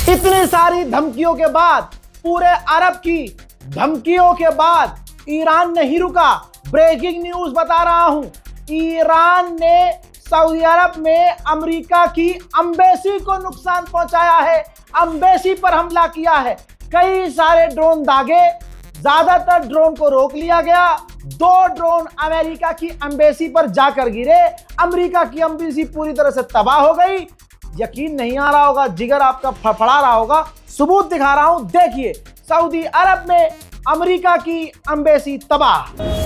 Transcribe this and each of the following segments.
इतनी सारी धमकियों के बाद, पूरे अरब की धमकियों के बाद ईरान नहीं रुका। ब्रेकिंग न्यूज बता रहा हूं, ईरान ने सऊदी अरब में अमेरिका की एम्बेसी को नुकसान पहुंचाया है, एम्बेसी पर हमला किया है। कई सारे ड्रोन दागे, ज्यादातर ड्रोन को रोक लिया गया। 2 ड्रोन अमेरिका की एम्बेसी पर जाकर गिरे। अमेरिका की एम्बेसी पूरी तरह से तबाह हो गई। यकीन नहीं आ रहा होगा, जिगर आपका फड़फड़ा रहा होगा। सबूत दिखा रहा हूं, देखिए। सऊदी अरब में अमेरिका की एम्बेसी तबाह।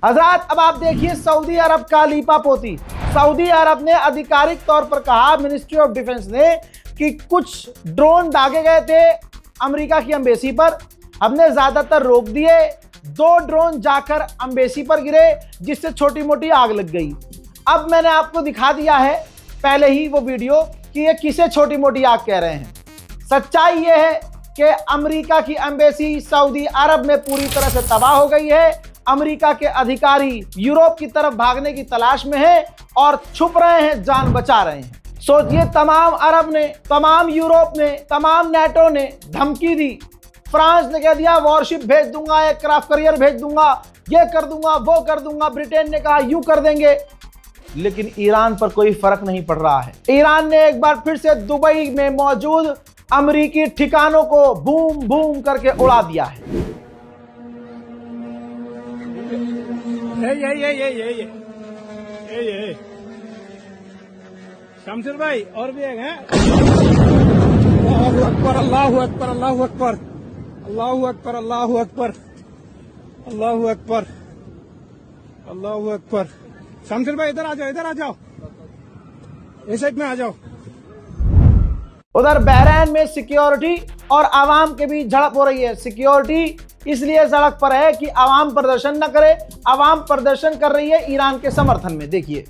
हजरात, अब आप देखिए सऊदी अरब का लीपापोती। सऊदी अरब ने आधिकारिक तौर पर कहा, मिनिस्ट्री ऑफ डिफेंस ने, कि कुछ ड्रोन दागे गए थे अमेरिका की एम्बेसी पर, हमने ज्यादातर रोक दिए। 2 ड्रोन जाकर एम्बेसी पर गिरे, जिससे छोटी मोटी आग लग गई। अब मैंने आपको दिखा दिया है पहले ही वो वीडियो कि ये किसे छोटी मोटी आग कह रहे हैं। सच्चाई ये है कि अमेरिका की एम्बेसी सऊदी अरब में पूरी तरह से तबाह हो गई है। अमेरिका के अधिकारी यूरोप की तरफ भागने की तलाश में हैं और छुप रहे हैं, जान बचा रहे हैं। सोचिए, तमाम अरब ने, तमाम यूरोप ने, तमाम नेटो ने धमकी दी। फ्रांस ने कह दिया वॉरशिप भेज दूंगा, एयरक्राफ्ट कैरियर भेज दूंगा, ये कर दूंगा, वो कर दूंगा। ब्रिटेन ने कहा यूं कर देंगे। लेकिन ईरान पर कोई फर्क नहीं पड़ रहा है। ईरान ने एक बार फिर से दुबई में मौजूद अमेरिकी ठिकानों को बूम बूम करके उड़ा दिया है। ये शमशेर भाई, और भी एक है। अल्लाहु अकबर, अल्लाहु अकबर, अल्लाहु अकबर, अल्लाहु अकबर, अल्लाहु अकबर, अल्लाहु अकबर, अल्लाहु अकबर। शमशेर भाई इधर आ जाओ, इधर आ जाओ, इस साइड में आ जाओ। उधर बहरीन में सिक्योरिटी और आवाम के बीच झड़प हो रही है। सिक्योरिटी इसलिए सड़क पर है कि आवाम प्रदर्शन न करे। आवाम प्रदर्शन कर रही है ईरान के समर्थन में। देखिए,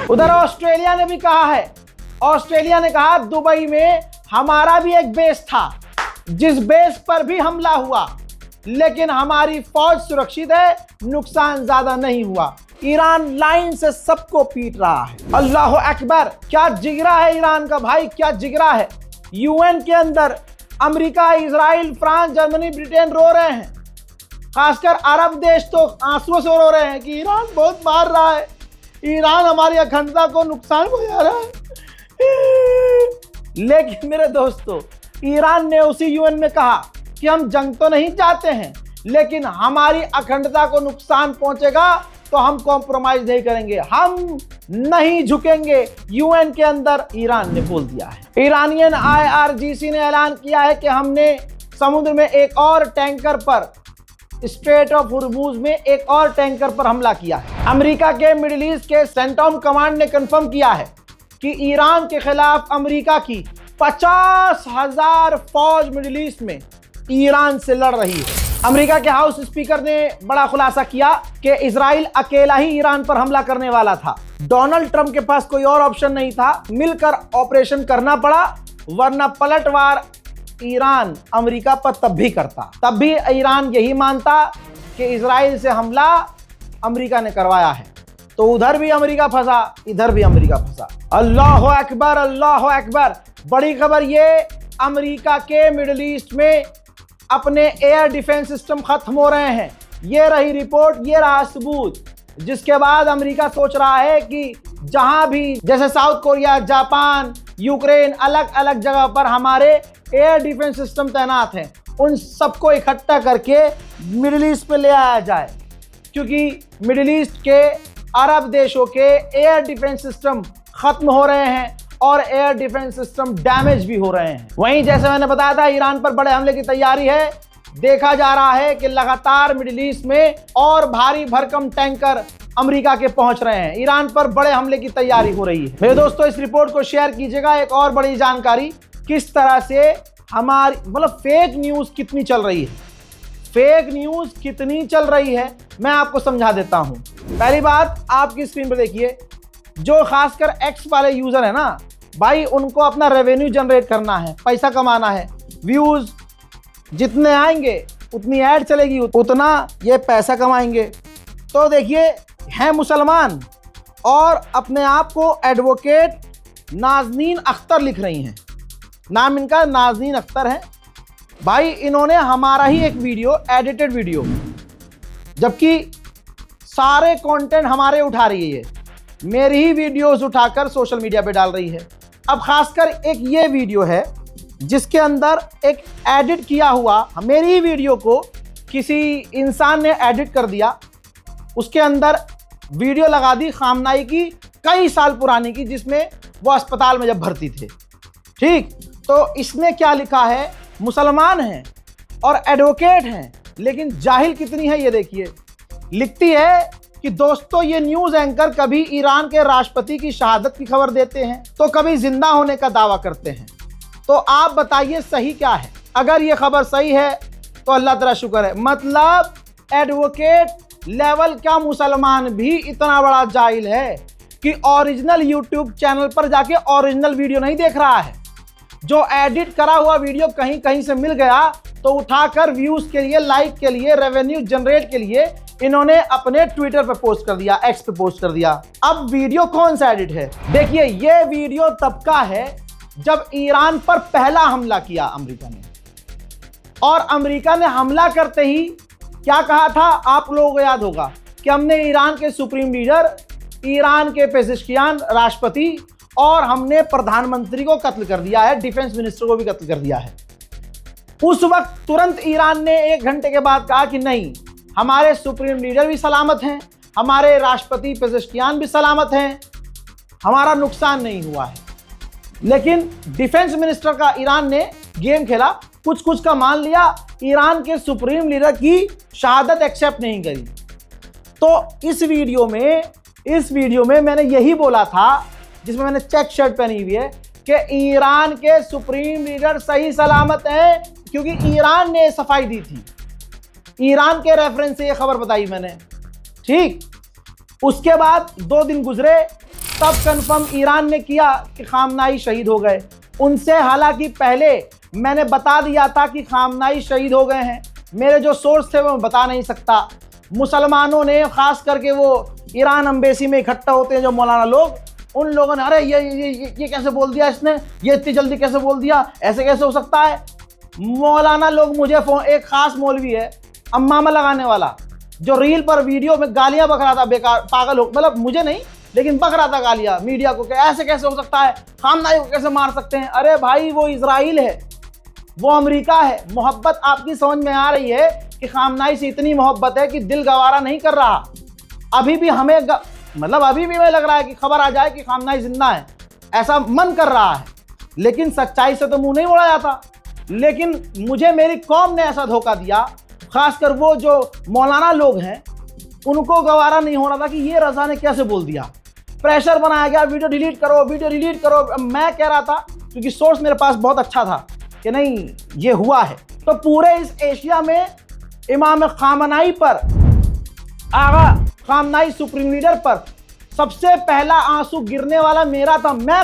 उधर ऑस्ट्रेलिया ने भी कहा है, ऑस्ट्रेलिया ने कहा दुबई में हमारा भी एक बेस था, जिस बेस पर भी हमला हुआ लेकिन हमारी फौज सुरक्षित है, नुकसान ज्यादा नहीं हुआ। ईरान लाइन से सबको पीट रहा है। अल्लाह अकबर, क्या जिगरा है ईरान का भाई, क्या जिगरा है। यूएन के अंदर America, Israel, France, Germany, Britain रो रहे हैं। खासकर अरब देश तो आंसुओं से रो रहे हैं कि ईरान बहुत मार रहा है, ईरान हमारी अखंडता को नुकसान पहुंचा रहा है। लेकिन मेरे दोस्तों, ईरान ने उसी यूएन में कहा कि हम जंग तो नहीं चाहते हैं, लेकिन हमारी अखंडता को नुकसान पहुंचेगा तो हम कॉम्प्रोमाइज नहीं करेंगे, हम नहीं झुकेंगे। यूएन के अंदर ईरान ने बोल दिया है। ईरानियन IRGC ने ऐलान किया है कि हमने समुद्र में एक और टैंकर पर, स्ट्रेट ऑफ हुर्मुज में एक और टैंकर पर हमला किया है। अमेरिका के मिडिल ईस्ट के सेंटकॉम कमांड ने कंफर्म किया है कि ईरान के खिलाफ अमेरिका की 50,000 फौज मिडिल ईस्ट में ईरान से लड़ रही है। अमेरिका के हाउस स्पीकर ने बड़ा खुलासा किया कि इजराइल अकेला ही ईरान पर हमला करने वाला था। डोनाल्ड ट्रंप के पास कोई और ऑप्शन नहीं था, मिलकर ऑपरेशन करना पड़ा, वरना पलटवार ईरान अमेरिका पर तब भी करता। तब भी ईरान यही मानता कि इजराइल से हमला अमेरिका ने करवाया है। तो उधर भी अमेरिका फंसा, इधर भी अमेरिका फंसा। अल्लाह अकबर, अल्लाह अकबर। बड़ी खबर ये, अमेरिका के मिडिल ईस्ट में अपने एयर डिफेंस सिस्टम खत्म हो रहे हैं। ये रही रिपोर्ट, ये रहा सबूत, जिसके बाद अमेरिका सोच रहा है कि जहां भी, जैसे साउथ कोरिया, जापान, यूक्रेन, अलग अलग जगह पर हमारे एयर डिफेंस सिस्टम तैनात हैं, उन सबको इकट्ठा करके मिडिल ईस्ट में ले आया जाए, क्योंकि मिडिल ईस्ट के अरब देशों के एयर डिफेंस सिस्टम खत्म हो रहे हैं और एयर डिफेंस सिस्टम डैमेज भी हो रहे हैं। वहीं जैसे मैंने बताया था, ईरान पर बड़े हमले की तैयारी है। देखा जा रहा है कि लगातार मिडिल ईस्ट में और भारी भरकम टैंकर अमेरिका के पहुंच रहे हैं। ईरान पर बड़े हमले की तैयारी हो रही है। मेरे दोस्तों, इस रिपोर्ट को शेयर कीजिएगा। एक और बड़ी जानकारी, किस तरह से हमारी फेक न्यूज कितनी चल रही है, फेक न्यूज कितनी चल रही है, मैं आपको समझा देता हूं। पहली बात, आपकी स्क्रीन पर देखिए, जो खासकर एक्स वाले यूजर है ना भाई, उनको अपना रेवेन्यू जनरेट करना है, पैसा कमाना है। व्यूज जितने आएंगे उतनी ऐड चलेगी, उतना ये पैसा कमाएंगे। तो देखिए, हैं मुसलमान और अपने आप को एडवोकेट नाज़नीन अख्तर लिख रही हैं। नाम इनका नाज़नीन अख्तर है। भाई, इन्होंने हमारा ही एक वीडियो, एडिटेड वीडियो, जबकि सारे कंटेंट हमारे उठा रही है, मेरी ही वीडियोस उठाकर सोशल मीडिया पे डाल रही है। अब खासकर एक ये वीडियो है जिसके अंदर एक एडिट किया हुआ, मेरी ही वीडियो को किसी इंसान ने एडिट कर दिया, उसके अंदर वीडियो लगा दी खामनाई की, कई साल पुरानी की, जिसमें वो अस्पताल में जब भर्ती थे। ठीक, तो इसने क्या लिखा है, मुसलमान हैं और एडवोकेट हैं, लेकिन जाहिल कितनी है ये देखिए। लिखती है कि दोस्तों, ये न्यूज एंकर कभी ईरान के राष्ट्रपति की शहादत की खबर देते हैं तो कभी जिंदा होने का दावा करते हैं, तो आप बताइए सही क्या है। अगर ये खबर सही है तो अल्लाह तेरा शुक्र है। मतलब एडवोकेट लेवल का मुसलमान भी इतना बड़ा जाहिल है कि ओरिजिनल यूट्यूब चैनल पर जाके ओरिजिनल वीडियो नहीं देख रहा है, जो एडिट करा हुआ वीडियो कहीं कहीं से मिल गया तो उठाकर व्यूज के लिए, लाइक के लिए, रेवेन्यू जनरेट के लिए इन्होंने अपने ट्विटर पे पोस्ट कर दिया, एक्स पे पोस्ट कर दिया। अब वीडियो कौन सा एडिट है, देखिए, ये वीडियो तब का है जब ईरान पर पहला हमला किया अमेरिका ने, और अमेरिका ने हमला करते ही क्या कहा था, आप लोगों को याद होगा कि हमने ईरान के सुप्रीम लीडर, ईरान के पेजिशकियान राष्ट्रपति और हमने प्रधानमंत्री को कत्ल कर दिया है, डिफेंस मिनिस्टर को भी कत्ल कर दिया है। उस वक्त तुरंत ईरान ने 1 घंटे के बाद कहा कि नहीं, हमारे सुप्रीम लीडर भी सलामत हैं, हमारे राष्ट्रपति पेजिशकियान भी सलामत हैं, हमारा नुकसान नहीं हुआ है। लेकिन डिफेंस मिनिस्टर का ईरान ने गेम खेला, कुछ कुछ का मान लिया, ईरान के सुप्रीम लीडर की शहादत एक्सेप्ट नहीं करी। तो इस वीडियो में मैंने यही बोला था, जिसमें मैंने चेक शर्ट पहनी हुई है, कि ईरान के सुप्रीम लीडर सही सलामत हैं, क्योंकि ईरान ने सफाई दी थी, ईरान के रेफरेंस से ये खबर बताई मैंने। ठीक, उसके बाद 2 दिन गुजरे, तब कंफर्म ईरान ने किया कि खामनाई शहीद हो गए। उनसे हालांकि पहले मैंने बता दिया था कि खामनाई शहीद हो गए हैं, मेरे जो सोर्स थे वो मैं बता नहीं सकता। मुसलमानों ने, खास करके वो ईरान एम्बेसी में इकट्ठा होते हैं जो मौलाना लोग, उन लोगों ने अरे ये कैसे बोल दिया इसने, ये इतनी जल्दी कैसे बोल दिया, ऐसे कैसे हो सकता है। मौलाना लोग मुझे फोन, एक खास मौलवी है अम्मामा लगाने वाला, जो रील पर वीडियो में गालियां बक रहा था, बेकार पागल हो, मतलब मुझे नहीं लेकिन बक रहा था गालियां मीडिया को, ऐसे कैसे हो सकता है, खामनाई को कैसे मार सकते हैं। अरे भाई वो इजराइल है, वो अमेरिका है। मोहब्बत आपकी समझ में आ रही है कि खामनाई से इतनी मोहब्बत है कि दिल गवारा नहीं कर रहा। अभी भी हमें मतलब अभी भी हमें लग रहा है कि खबर आ जाए कि खामनाई जिंदा है, ऐसा मन कर रहा है, लेकिन सच्चाई से तो मुंह नहीं मोड़ा जाता। लेकिन मुझे मेरी कौम ने ऐसा धोखा दिया, खासकर वो जो मौलाना लोग हैं, उनको गवारा नहीं हो रहा था कि ये रजा ने कैसे बोल दिया। प्रेशर बनाया गया, वीडियो डिलीट करो, वीडियो डिलीट करो। मैं कह रहा था, क्योंकि सोर्स मेरे पास बहुत अच्छा था कि नहीं ये हुआ है। तो पूरे इस एशिया में इमाम खामनाई पर, आगा खामनाई सुप्रीम लीडर पर सबसे पहला आंसू गिरने वाला मेरा था। मैं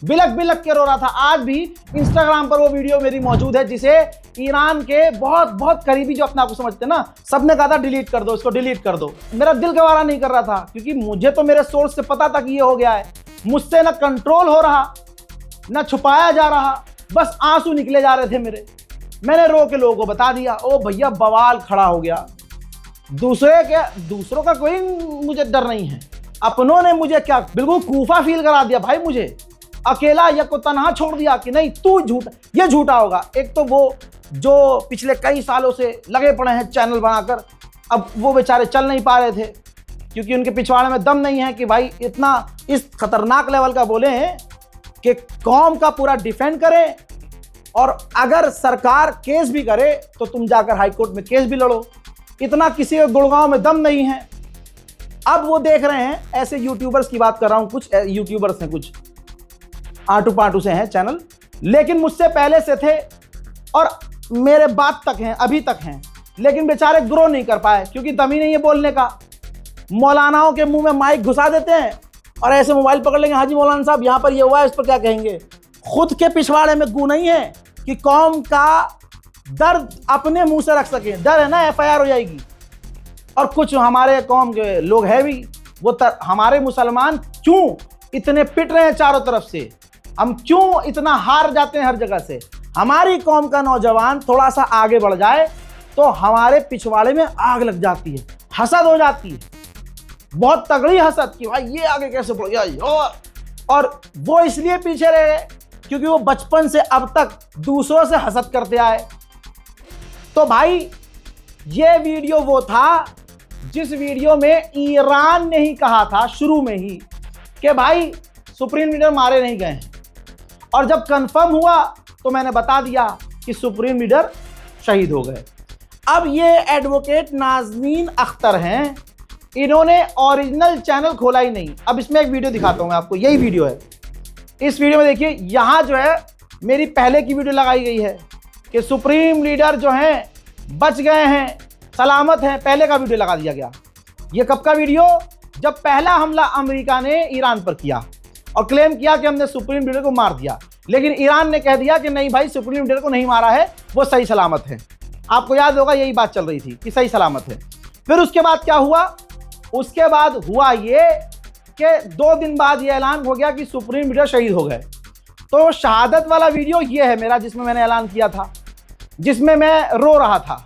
बिलक बिलक के रो रहा था। आज भी इंस्टाग्राम पर वो वीडियो मेरी मौजूद है, जिसे ईरान के बहुत बहुत करीबी जो अपने आप को समझते हैं ना, सबने कहा था डिलीट कर दो, इसको डिलीट कर दो। मेरा दिल गवारा नहीं कर रहा था, क्योंकि मुझे तो मेरे सोर्स से पता था कि ये हो गया है। मुझसे ना कंट्रोल हो रहा, ना छुपाया जा रहा, बस आंसू निकले जा रहे थे मेरे। मैंने रो के लोगों को बता दिया, ओ भैया बवाल खड़ा हो गया। दूसरों का कोई मुझे डर नहीं है, अपनों ने मुझे क्या बिल्कुल कूफा फील करा दिया भाई। मुझे अकेला या को तनहा छोड़ दिया कि नहीं तू झूठा, ये झूठा होगा। एक तो वो जो पिछले कई सालों से लगे पड़े हैं चैनल बनाकर, अब वो बेचारे चल नहीं पा रहे थे, क्योंकि उनके पिछवाड़े में दम नहीं है कि भाई इतना इस खतरनाक लेवल का बोले हैं कि कौम का पूरा डिफेंड करें, और अगर सरकार केस भी करे तो तुम जाकर हाई कोर्ट में केस भी लड़ो। इतना किसी के गुड़गांव में दम नहीं है। अब वो देख रहे हैं, ऐसे यूट्यूबर्स की बात कर रहा हूं, कुछ यूट्यूबर्स हैं, कुछ आटू पाटू से हैं चैनल, लेकिन मुझसे पहले से थे और मेरे बाद तक हैं, अभी तक हैं, लेकिन बेचारे ग्रो नहीं कर पाए, क्योंकि दम ही नहीं है बोलने का। मौलानाओं के मुंह में माइक घुसा देते हैं और ऐसे मोबाइल पकड़ लेंगे, हाजी मौलाना साहब यहाँ पर ये हुआ है, इस पर क्या कहेंगे। खुद के पिछवाड़े में गु नहीं है कि कौम का दर्द अपने मुंह से रख सके। डर है ना FIR हो जाएगी। और कुछ हमारे कौम के लोग हैं भी, वो हमारे मुसलमान क्यों इतने पिट रहे हैं चारों तरफ से, हम क्यों इतना हार जाते हैं हर जगह से। हमारी कौम का नौजवान थोड़ा सा आगे बढ़ जाए तो हमारे पिछवाड़े में आग लग जाती है, हसद हो जाती है, बहुत तगड़ी हसद कि भाई ये आगे कैसे बढ़ गया। और वो इसलिए पीछे रह गए क्योंकि वो बचपन से अब तक दूसरों से हसद करते आए। तो भाई ये वीडियो वो था जिस वीडियो में ईरान ने ही कहा था शुरू में ही कि भाई सुप्रीम लीडर मारे नहीं गए हैं, और जब कंफर्म हुआ तो मैंने बता दिया कि सुप्रीम लीडर शहीद हो गए। अब ये एडवोकेट नाज़नीन अख्तर हैं, इन्होंने ओरिजिनल चैनल खोला ही नहीं। अब इसमें एक वीडियो दिखाता हूं मैं आपको, यही वीडियो है। इस वीडियो में देखिए, यहाँ जो है मेरी पहले की वीडियो लगाई गई है कि सुप्रीम लीडर जो हैं बच गए हैं, सलामत हैं, पहले का वीडियो लगा दिया गया। ये कब का वीडियो? जब पहला हमला अमेरिका ने ईरान पर किया और क्लेम किया कि हमने सुप्रीम लीडर को मार दिया, लेकिन ईरान ने कह दिया कि नहीं भाई सुप्रीम लीडर को नहीं मारा है, वो सही सलामत है। आपको याद होगा यही बात चल रही थी कि सही सलामत है। फिर उसके बाद क्या हुआ? उसके बाद हुआ ये कि 2 दिन बाद ये ऐलान हो गया कि सुप्रीम लीडर शहीद हो गए। तो शहादत वाला वीडियो ये है मेरा, जिसमें मैंने ऐलान किया था, जिसमें मैं रो रहा था।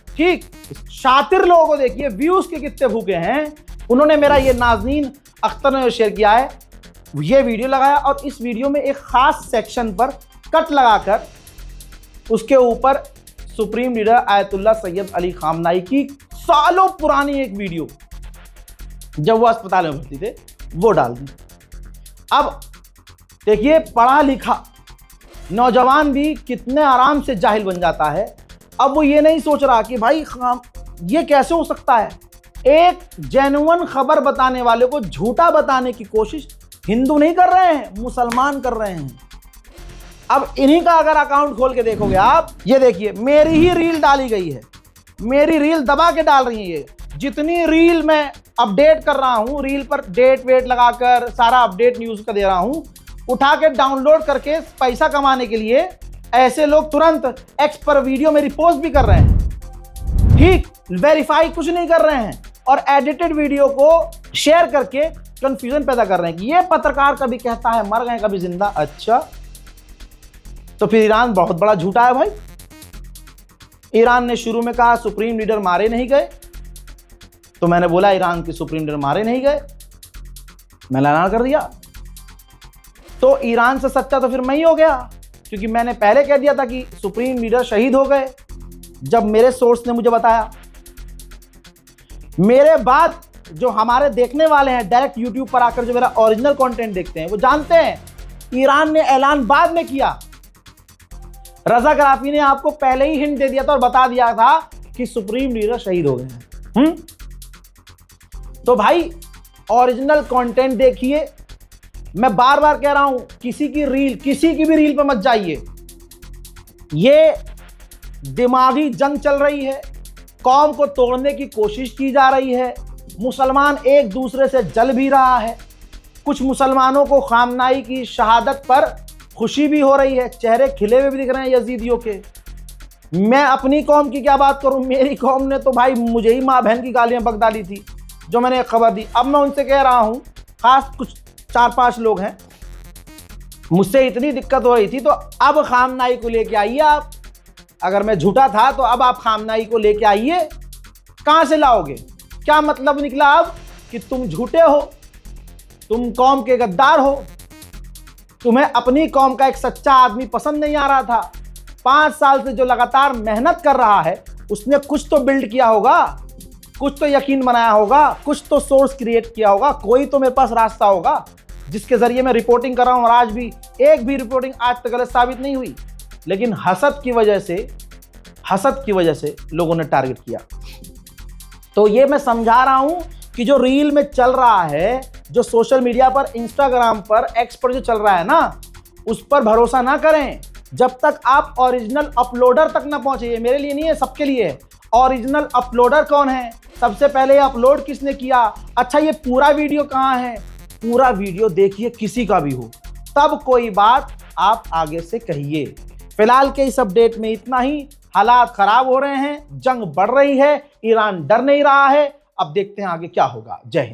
ठीक, शातिर लोगों को देखिए व्यूज के कितने भूखे हैं। उन्होंने मेरा ये नाज़नीन अख्तर ने शेयर किया है, ये वीडियो लगाया और इस वीडियो में एक खास सेक्शन पर कट लगाकर उसके ऊपर supreme leader Ayatollah Syed Ali खामनाई की सालों पुरानी एक वीडियो जब वो अस्पताल में भर्ती थे वो डाल दी। अब देखिए पढ़ा लिखा नौजवान भी कितने आराम से जाहिल बन जाता है। अब वो ये नहीं सोच रहा कि भाई ये कैसे हो सकता है। एक जेन्युइन खबर बताने वाले को झूठा बताने की कोशिश हिंदू नहीं कर रहे हैं, मुसलमान कर रहे हैं। अब इन्हीं का अगर अकाउंट खोल के देखोगे आप, ये देखिए मेरी ही रील डाली गई है, मेरी रील दबा के डाल रही है। ये जितनी रील मैं अपडेट कर रहा हूँ, रील पर डेट वेट लगाकर सारा अपडेट न्यूज़ का दे रहा हूँ, उठा के डाउनलोड करके पैसा कमाने के लिए ऐसे लोग तुरंत एक्स पर वीडियो मेरी पोस्ट भी कर रहे हैं। ठीक, वेरीफाई कुछ नहीं कर रहे हैं और एडिटेड वीडियो को शेयर करके कंफ्यूजन पैदा कर रहे हैं कि ये पत्रकार कभी कहता है मर गए कभी जिंदा। अच्छा, तो फिर ईरान बहुत बड़ा झूठा है भाई। ईरान ने शुरू में कहा सुप्रीम लीडर मारे नहीं गए, तो मैंने बोला ईरान के सुप्रीम लीडर मारे नहीं गए, मैंने ऐलान कर दिया। तो ईरान से सच्चा तो फिर मैं ही हो गया, क्योंकि मैंने पहले कह दिया था कि सुप्रीम लीडर शहीद हो गए, जब मेरे सोर्स ने मुझे बताया। मेरे बाद जो हमारे देखने वाले हैं डायरेक्ट यूट्यूब पर आकर जो मेरा ओरिजिनल कंटेंट देखते हैं, वो जानते हैं ईरान ने ऐलान बाद में किया। रजा गराफी ने आपको पहले ही हिंट दे दिया था और बता दिया था कि सुप्रीम लीडर शहीद हो गए हैं। तो भाई ओरिजिनल कंटेंट देखिए। मैं बार बार कह रहा हूं, किसी की भी रील पे मत जाइए। ये दिमागी जंग चल रही है, कौम को तोड़ने की कोशिश की जा रही है, मुसलमान एक दूसरे से जल भी रहा है। कुछ मुसलमानों को खामनाई की शहादत पर खुशी भी हो रही है, चेहरे खिले हुए भी दिख रहे हैं यजीदियों के। मैं अपनी कौम की क्या बात करूं, मेरी कौम ने तो भाई मुझे ही माँ बहन की गालियां बक डाली थी जो मैंने एक खबर दी। अब मैं उनसे कह रहा हूं, खास कुछ 4-5 लोग हैं, मुझसे इतनी दिक्कत हो रही थी तो अब खामनाई को लेके आइए आप। अगर मैं झूठा था तो अब आप खामनाई को लेके आइए। कहां से लाओगे? क्या मतलब निकला अब कि तुम झूठे हो, तुम कौम के गद्दार हो, तुम्हें अपनी कौम का एक सच्चा आदमी पसंद नहीं आ रहा था। 5 साल से जो लगातार मेहनत कर रहा है उसने कुछ तो बिल्ड किया होगा, कुछ तो यकीन बनाया होगा, कुछ तो सोर्स क्रिएट किया होगा, कोई तो मेरे पास रास्ता होगा जिसके जरिए मैं रिपोर्टिंग कर रहा हूं। और आज भी एक भी रिपोर्टिंग आज तक गलत साबित नहीं हुई, लेकिन हसद की वजह से लोगों ने टारगेट किया। तो ये मैं समझा रहा हूं कि जो रील में चल रहा है, जो सोशल मीडिया पर, इंस्टाग्राम पर, एक्स पर जो चल रहा है ना, उस पर भरोसा ना करें जब तक आप ओरिजिनल अपलोडर तक ना पहुंचे। ये मेरे लिए नहीं है, सबके लिए है। ओरिजिनल अपलोडर कौन है, सबसे पहले अपलोड किसने किया, अच्छा ये पूरा वीडियो कहाँ है, पूरा वीडियो देखिए, किसी का भी हो, तब कोई बात आप आगे से कहिए। फिलहाल के इस अपडेट में इतना ही। हालात खराब हो रहे हैं, जंग बढ़ रही है, ईरान डर नहीं रहा है। अब देखते हैं आगे क्या होगा। जय हिंद।